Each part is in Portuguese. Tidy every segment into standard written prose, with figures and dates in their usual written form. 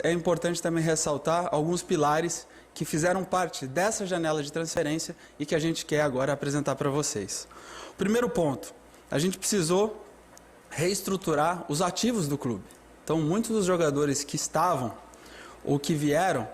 é importante também ressaltar alguns pilares que fizeram parte dessa janela de transferência e que a gente quer agora apresentar para vocês. O primeiro ponto, a gente precisou reestruturar os ativos do clube. Então, muitos dos jogadores que estavam ou que vieram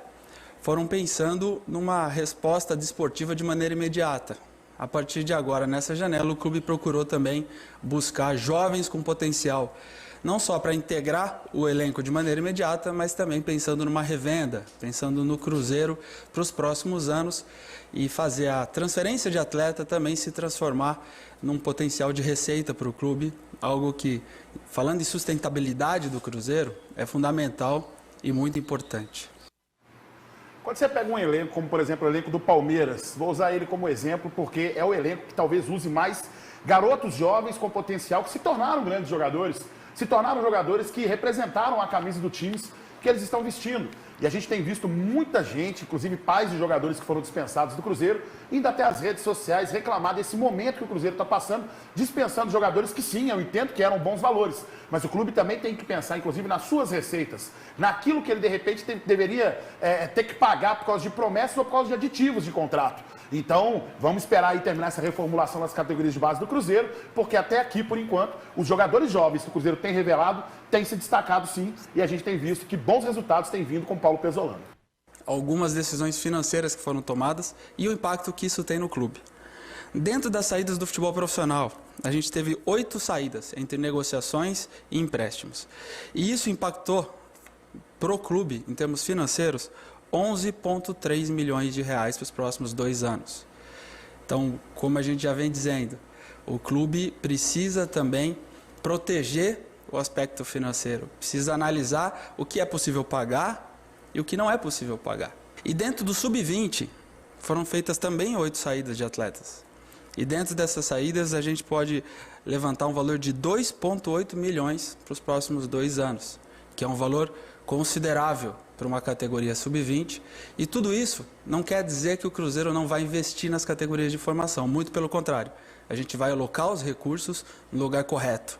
foram pensando numa resposta desportiva de maneira imediata. A partir de agora, nessa janela, o clube procurou também buscar jovens com potencial, não só para integrar o elenco de maneira imediata, mas também pensando numa revenda, pensando no Cruzeiro para os próximos anos e fazer a transferência de atleta também se transformar num potencial de receita para o clube, algo que, falando em sustentabilidade do Cruzeiro, é fundamental e muito importante. Quando você pega um elenco, como por exemplo o elenco do Palmeiras, vou usar ele como exemplo porque é o elenco que talvez use mais garotos jovens com potencial que se tornaram grandes jogadores, se tornaram jogadores que representaram a camisa do time que eles estão vestindo. E a gente tem visto muita gente, inclusive pais de jogadores que foram dispensados do Cruzeiro, indo até as redes sociais reclamar desse momento que o Cruzeiro está passando, dispensando jogadores que sim, eu entendo que eram bons valores. Mas o clube também tem que pensar, inclusive, nas suas receitas, naquilo que ele, de repente, deveria ter que pagar por causa de promessas ou por causa de aditivos de contrato. Então, vamos esperar aí terminar essa reformulação das categorias de base do Cruzeiro, porque até aqui, por enquanto, os jogadores jovens que o Cruzeiro tem revelado têm se destacado sim, e a gente tem visto que bons resultados têm vindo com o Paulo Pezzolano. Algumas decisões financeiras que foram tomadas e o impacto que isso tem no clube. Dentro das saídas do futebol profissional, a gente teve 8 saídas entre negociações e empréstimos. E isso impactou para o clube, em termos financeiros, 11,3 milhões de reais para os próximos 2 anos. Então, como a gente já vem dizendo, o clube precisa também proteger o aspecto financeiro, precisa analisar o que é possível pagar e o que não é possível pagar. E dentro do sub-20 foram feitas também 8 saídas de atletas. E dentro dessas saídas a gente pode levantar um valor de 2,8 milhões para os próximos 2 anos, que é um valor considerável para uma categoria sub-20. E tudo isso não quer dizer que o Cruzeiro não vai investir nas categorias de formação, muito pelo contrário. A gente vai alocar os recursos no lugar correto.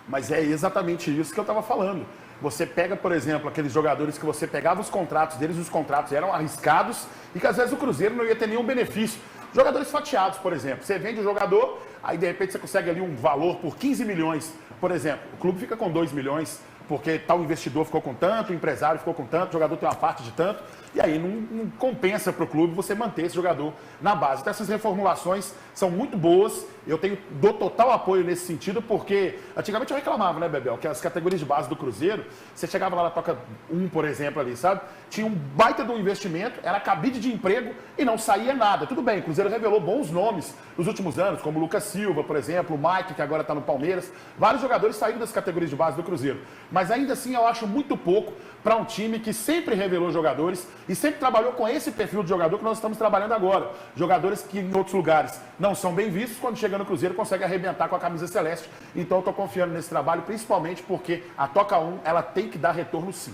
Mas é exatamente isso que eu estava falando. Você pega, por exemplo, aqueles jogadores que você pegava os contratos deles, os contratos eram arriscados e que às vezes o Cruzeiro não ia ter nenhum benefício. Jogadores fatiados, por exemplo. Você vende o jogador, aí de repente você consegue ali um valor por 15 milhões, por exemplo. O clube fica com 2 milhões, porque tal investidor ficou com tanto, o empresário ficou com tanto, o jogador tem uma parte de tanto, e aí não compensa para o clube você manter esse jogador na base. Então essas reformulações são muito boas, eu dou total apoio nesse sentido, porque antigamente eu reclamava, né, Bebel, que as categorias de base do Cruzeiro, você chegava lá na Toca 1, por exemplo, ali, sabe? Tinha um baita do investimento, era cabide de emprego e não saía nada. Tudo bem, o Cruzeiro revelou bons nomes nos últimos anos, como o Lucas Silva, por exemplo, o Mike, que agora está no Palmeiras. Vários jogadores saíram das categorias de base do Cruzeiro. Mas ainda assim eu acho muito pouco para um time que sempre revelou jogadores e sempre trabalhou com esse perfil de jogador que nós estamos trabalhando agora. Jogadores que em outros lugares não são bem vistos, quando chega no Cruzeiro consegue arrebentar com a camisa celeste. Então eu estou confiando nesse trabalho, principalmente porque a Toca 1 ela tem que dar retorno sim.